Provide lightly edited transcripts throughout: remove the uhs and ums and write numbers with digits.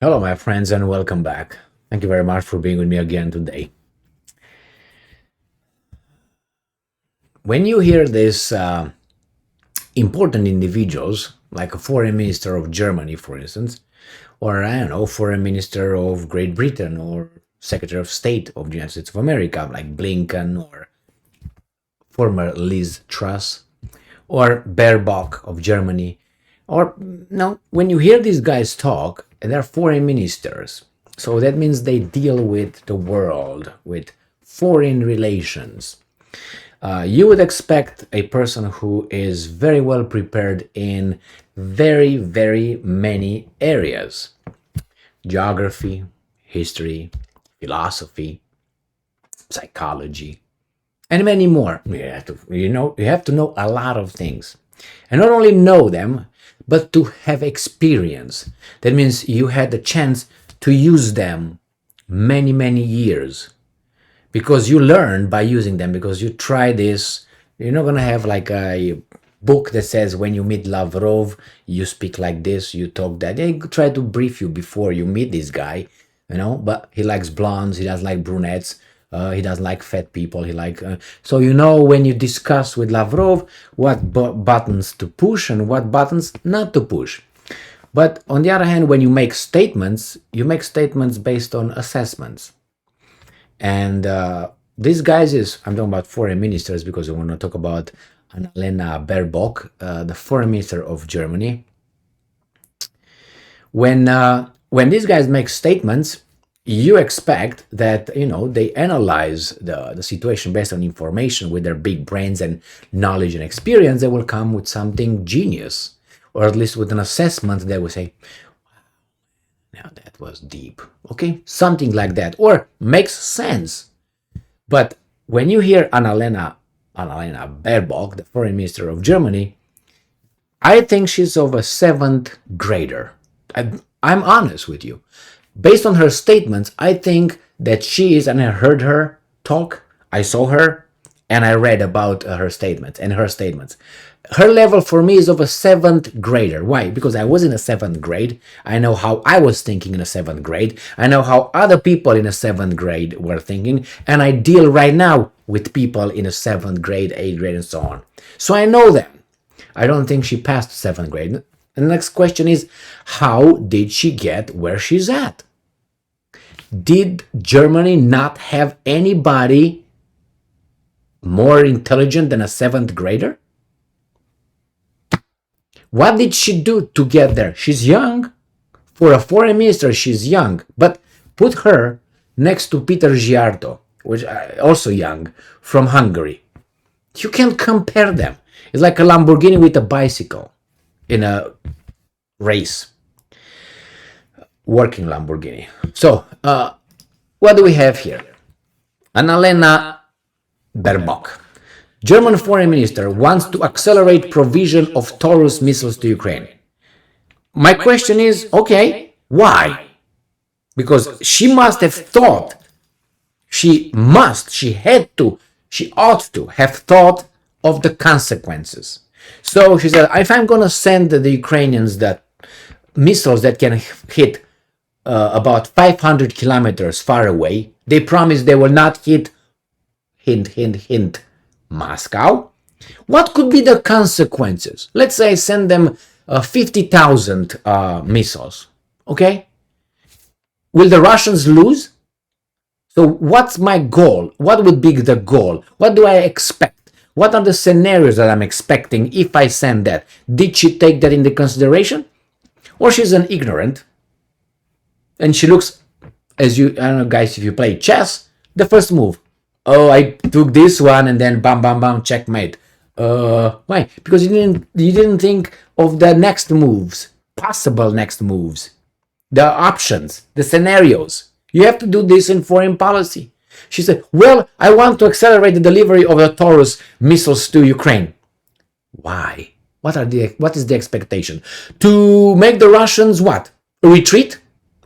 Hello, my friends, and welcome back. Thank you very much for being with me again today. When you hear these important individuals, like a foreign minister of Germany, for instance, or I don't know, foreign minister of Great Britain, or Secretary of State of the United States of America, like Blinken, or former Liz Truss, or Baerbock of Germany, or no, when you hear these guys talk, they're foreign ministers. So that means they deal with the world, with foreign relations. You would expect a person who is very well prepared in very, very many areas: geography, history, philosophy, psychology, and many more. You have to know a lot of things, and not only know them, but to have experience. That means you had the chance to use them many, many years, because you learn by using them, because you try this. You're not going to have like a book that says when you meet Lavrov, you speak like this, you talk that. They try to brief you before you meet this guy, but he likes blondes, he doesn't like brunettes, he doesn't like fat people. So when you discuss with Lavrov what buttons to push and what buttons not to push. But on the other hand, when you make statements based on assessments. And these guys I'm talking about foreign ministers, because I want to talk about Annalena Baerbock, the foreign minister of Germany. When these guys make statements, you expect that they analyze the situation based on information. With their big brains and knowledge and experience, they will come with something genius, or at least with an assessment. They will say, now that was deep. Okay, something like that, or makes sense. But when you hear Annalena Baerbock, the foreign minister of Germany, I think she's of a seventh grader. I'm honest with you. Based on her statements, I think that she is, and I heard her talk, I saw her, and I read about her statements. Her level for me is of a seventh grader. Why? Because I was in a seventh grade. I know how I was thinking in a seventh grade. I know how other people in a seventh grade were thinking. And I deal right now with people in a seventh grade, eighth grade, and so on. So I know them. I don't think she passed seventh grade. And the next question is, how did she get where she's at? Did Germany not have anybody more intelligent than a seventh grader? What did she do to get there? She's young. For a foreign minister, she's young. But put her next to Peter Giarto, which also young, from Hungary. You can't compare them. It's like a Lamborghini with a bicycle in a race. Working Lamborghini. So, what do we have here? Annalena Baerbock. German foreign minister wants to accelerate provision of Taurus missiles to Ukraine. My question is, okay, why? Because she must have thought, she ought to have thought of the consequences. So she said, if I'm going to send the Ukrainians that missiles that can hit about 500 kilometers far away, they promise they will not hit, hint, Moscow. What could be the consequences? Let's say I send them 50,000 missiles. Okay? Will the Russians lose? So what's my goal? What would be the goal? What do I expect? What are the scenarios that I'm expecting if I send that? Did she take that into consideration? Or she's an ignorant, and she looks, I don't know, guys, if you play chess, the first move. Oh, I took this one, and then bam, bam, bam, checkmate. Why? Because you didn't think of the next moves, possible next moves, the options, the scenarios. You have to do this in foreign policy. She said, well, I want to accelerate the delivery of the Taurus missiles to Ukraine. Why? What is the expectation? To make the Russians what? Retreat?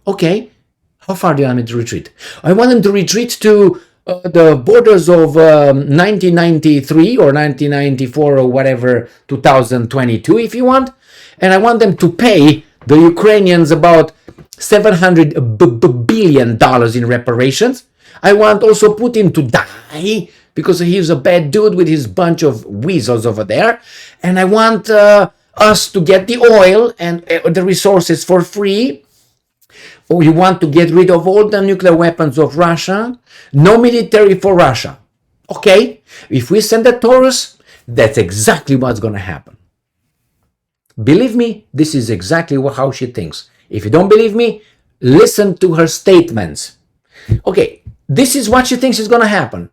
Okay. How far do you want me to retreat? I want them to retreat to the borders of 1993 or 1994 or whatever, 2022 if you want. And I want them to pay the Ukrainians about $700 billion in reparations. I want also Putin to die because he's a bad dude with his bunch of weasels over there. And I want us to get the oil and the resources for free. Or you want to get rid of all the nuclear weapons of Russia? No military for Russia. Okay, if we send the Taurus, that's exactly what's going to happen. Believe me, this is exactly how she thinks. If you don't believe me, listen to her statements. Okay, this is what she thinks is going to happen.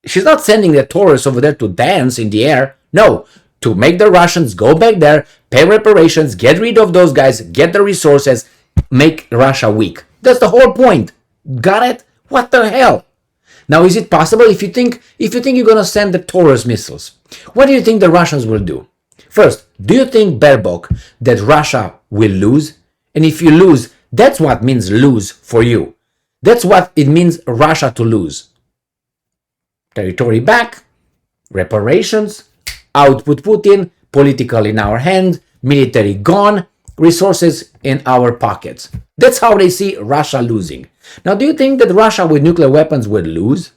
She's not sending the Taurus over there to dance in the air. No, to make the Russians go back there, pay reparations, get rid of those guys, get the resources, make Russia weak. That's the whole point. Got it? What the hell? Now, is it possible if you think you're going to send the Taurus missiles? What do you think the Russians will do? First, do you think, Baerbock, that Russia will lose? And if you lose, that's what means lose for you. That's what it means Russia to lose. Territory back, reparations, output Putin, political in our hand, military gone, resources in our pockets. That's how they see Russia losing. Now, do you think that Russia with nuclear weapons will lose?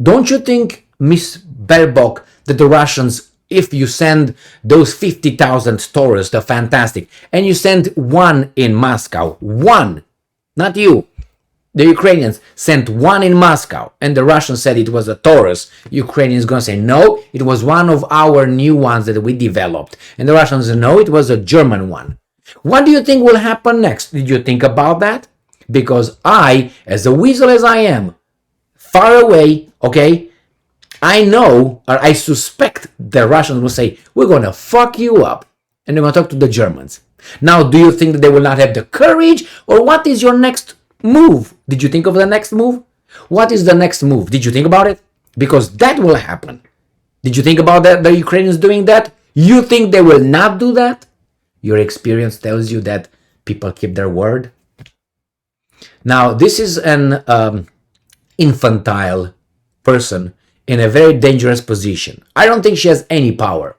Don't you think, Miss Baerbock, that the Russians, if you send those 50,000 Taurus, they're fantastic, and you send one in Moscow, one, not you, the Ukrainians sent one in Moscow, and the Russians said it was a Taurus, Ukrainians going to say, no, it was one of our new ones that we developed, and the Russians say, no, it was a German one. What do you think will happen next? Did you think about that? Because I, as a weasel as I am, far away, okay, I know, or I suspect the Russians will say, we're going to fuck you up. And they're going to talk to the Germans. Now, do you think that they will not have the courage? Or what is your next move? Did you think of the next move? What is the next move? Did you think about it? Because that will happen. Did you think about that? The Ukrainians doing that? You think they will not do that? Your experience tells you that people keep their word. Now, this is an infantile person in a very dangerous position. I don't think she has any power.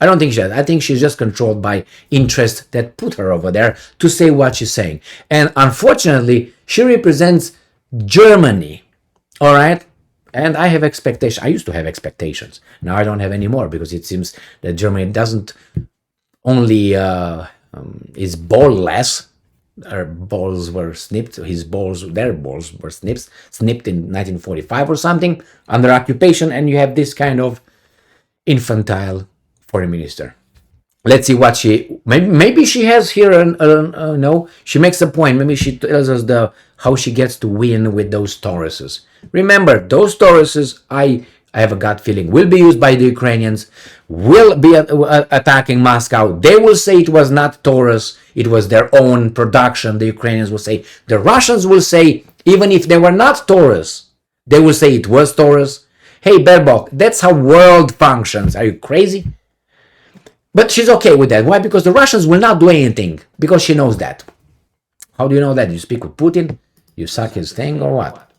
I don't think she has. I think she's just controlled by interests that put her over there to say what she's saying. And unfortunately, she represents Germany. All right? And I have expectations. I used to have expectations. Now I don't have any more because it seems that Germany doesn't only is ballless. Her balls were snipped. Their balls were snipped in 1945 or something under occupation, and you have this kind of infantile foreign minister. Let's see what maybe she has here. No, she makes a point. Maybe she tells us how she gets to win with those Tauruses. Remember, those Tauruses, I have a gut feeling, will be used by the Ukrainians, will be attacking Moscow. They will say it was not Taurus, it was their own production. The Ukrainians will say, the Russians will say, even if they were not Taurus, they will say it was Taurus. Hey, Baerbock, that's how world functions. Are you crazy? But she's okay with that. Why? Because the Russians will not do anything, because she knows that. How do you know that? You speak with Putin? You suck his thing or what?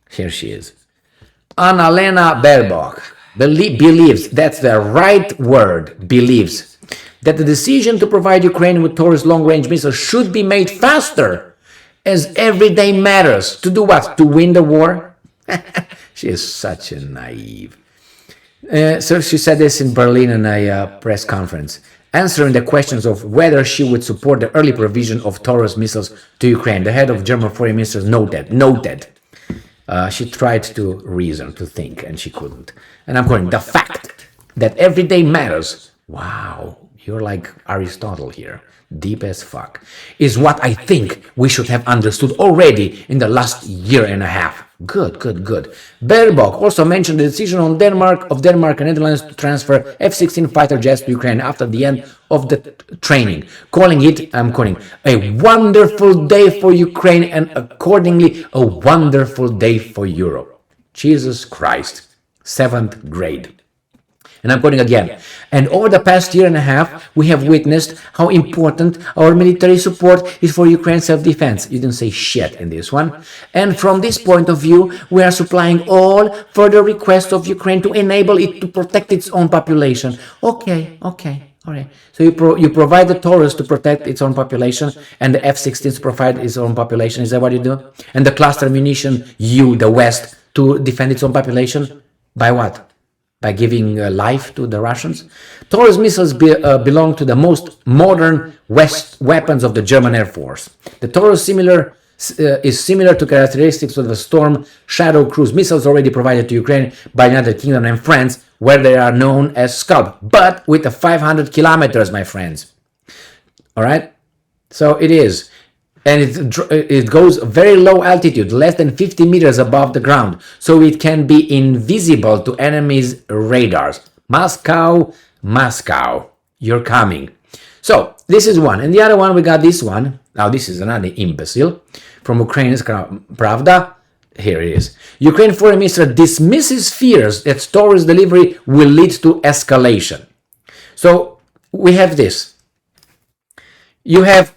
Here she is. Annalena Baerbock believes, that's the right word, believes, that the decision to provide Ukraine with Taurus long-range missiles should be made faster, as every day matters. To do what? To win the war? She is such a naive. So she said this in Berlin in a press conference, answering the questions of whether she would support the early provision of Taurus missiles to Ukraine. The head of German foreign ministers noted. She tried to reason, to think, and she couldn't. And I'm quoting, the fact that every day matters, wow, you're like Aristotle here, deep as fuck, is what I think we should have understood already in the last year and a half. Good. Baerbock also mentioned the decision on Denmark and Netherlands to transfer F-16 fighter jets to Ukraine after the end of the training, calling it, I'm quoting, a wonderful day for Ukraine and accordingly a wonderful day for Europe. Jesus Christ. 7th grade. And I'm quoting again. And over the past year and a half, we have witnessed how important our military support is for Ukraine's self-defense. You didn't say shit in this one. And from this point of view, we are supplying all further requests of Ukraine to enable it to protect its own population. Okay. All right. So you provide the Taurus to protect its own population, and the F-16s provide its own population. Is that what you do? And the cluster munition, you, the West, to defend its own population? By what? By giving life to the Russians? Taurus missiles belong to the most modern West weapons of the German Air Force. The Taurus is similar to characteristics of the Storm Shadow cruise missiles already provided to Ukraine by the United Kingdom and France, where they are known as Scalp, but with the 500 kilometers, my friends. All right? So it is. And it goes very low altitude, less than 50 meters above the ground, so it can be invisible to enemies' radars. Moscow, you're coming. So this is one. And the other one, we got this one. Now this is another imbecile from Ukraine's Pravda. Here it is. Ukraine Foreign Minister dismisses fears that Taurus delivery will lead to escalation. So we have this. You have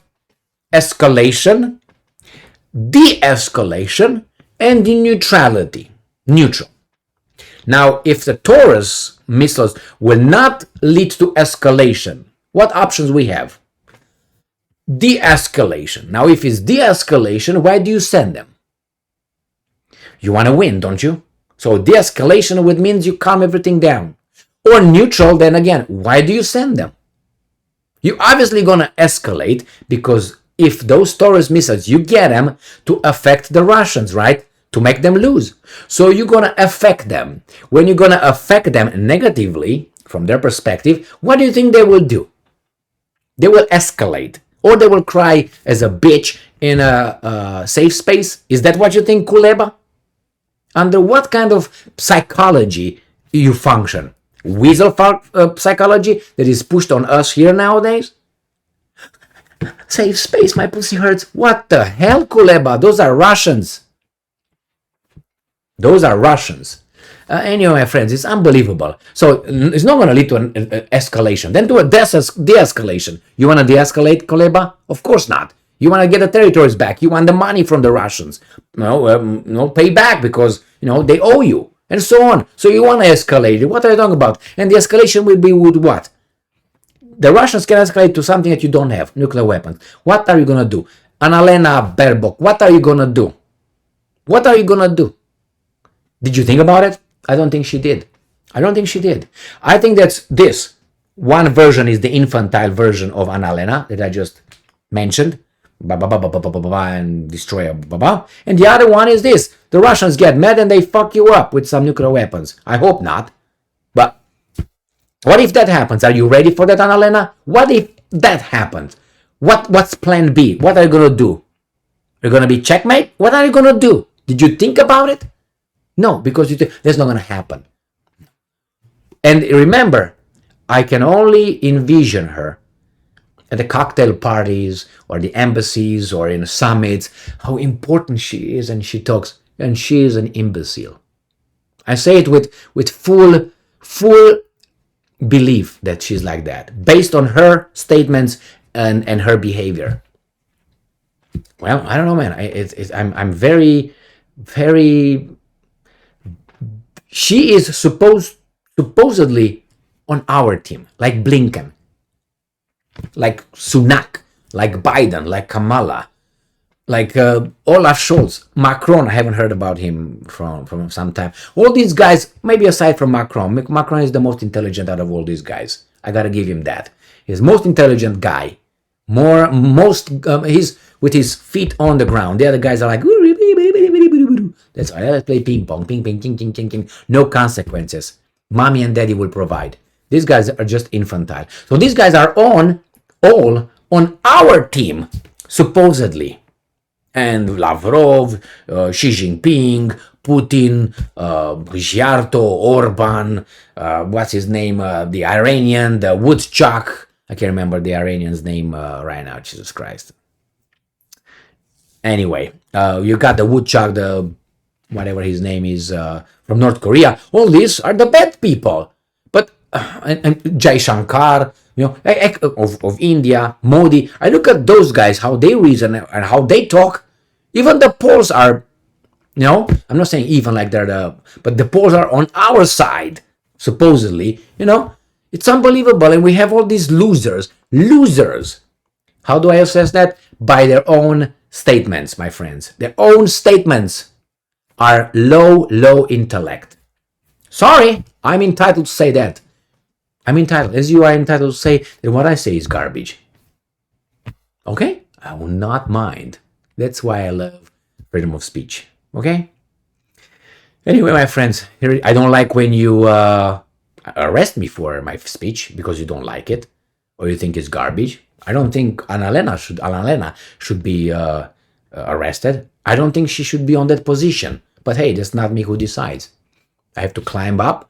escalation, de-escalation, and the neutrality. Neutral. Now, if the Taurus missiles will not lead to escalation, what options we have? De-escalation. Now, if it's de-escalation, why do you send them? You want to win, don't you? So de-escalation would means you calm everything down. Or neutral, then again, why do you send them? You're obviously going to escalate because if those Taurus missiles, you get them to affect the Russians, right? To make them lose. So you're going to affect them. When you're going to affect them negatively, from their perspective, what do you think they will do? They will escalate. Or they will cry as a bitch in a safe space. Is that what you think, Kuleba? Under what kind of psychology you function? Weasel psychology that is pushed on us here nowadays? Safe space, my pussy hurts. What the hell, Kuleba? Those are Russians. Those are Russians. Anyway, my friends, it's unbelievable. So it's not going to lead to an escalation. Then to a de-escalation. You want to de-escalate, Kuleba? Of course not. You want to get the territories back. You want the money from the Russians. No, pay back because, they owe you. And so on. So you want to escalate it. What are you talking about? And the escalation will be with what? The Russians can escalate to something that you don't have. Nuclear weapons. What are you going to do? FM Baerbock. What are you going to do? What are you going to do? Did you think about it? I don't think she did. I think that's this. One version is the infantile version of Annalena that I just mentioned. And destroy and the other one is this. The Russians get mad and they fuck you up with some nuclear weapons. I hope not. But what if that happens? Are you ready for that, Annalena? What if that happens? What's plan B? What are you going to do? You're going to be checkmate? What are you going to do? Did you think about it? No, because that's not going to happen. And remember, I can only envision her at the cocktail parties or the embassies or in summits, how important she is, and she talks, and she is an imbecile. I say it with full belief that she's like that, based on her statements and her behavior. Well, I don't know, man. I'm very. She is supposedly on our team, like Blinken, like Sunak, like Biden, like Kamala, like Olaf Scholz, Macron. I haven't heard about him from some time. All these guys, maybe aside from Macron. Macron is the most intelligent out of all these guys. I gotta give him that. He's the most intelligent guy. He's with his feet on the ground. The other guys are like, that's why let's play ping pong, ping, ping, king, king, king, king. No consequences. Mommy and daddy will provide. These guys are just infantile. So these guys are all on our team, supposedly. And Lavrov, Xi Jinping, Putin, Zhyarto, Orban, what's his name? The Iranian, the Woodchuck. I can't remember the Iranian's name right now. Jesus Christ. Anyway, you got the Woodchuck, the whatever his name is, from North Korea. All these are the bad people. But and Jai Shankar, of India, Modi. I look at those guys, how they reason and how they talk. Even the Poles are, I'm not saying even like but the Poles are on our side, supposedly. It's unbelievable. And we have all these losers. Losers. How do I assess that? By their own statements, my friends. Their own statements are low intellect. Sorry, I'm entitled to say that. I'm entitled, as you are entitled to say that what I say is garbage. Okay? I will not mind. That's why I love freedom of speech. Okay? Anyway, my friends, I don't like when you arrest me for my speech because you don't like it or you think it's garbage. I don't think Annalena should be arrested. I don't think she should be on that position. But hey, that's not me who decides. I have to climb up,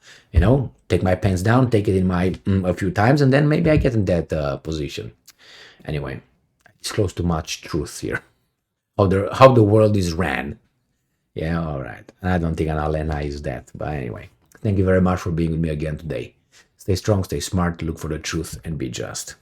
take my pants down, take it in my a few times, and then maybe I get in that position. Anyway, I disclose too much truth here. How the world is ran. Yeah, all right. I don't think Annalena is that. But anyway, thank you very much for being with me again today. Stay strong, stay smart, look for the truth, and be just.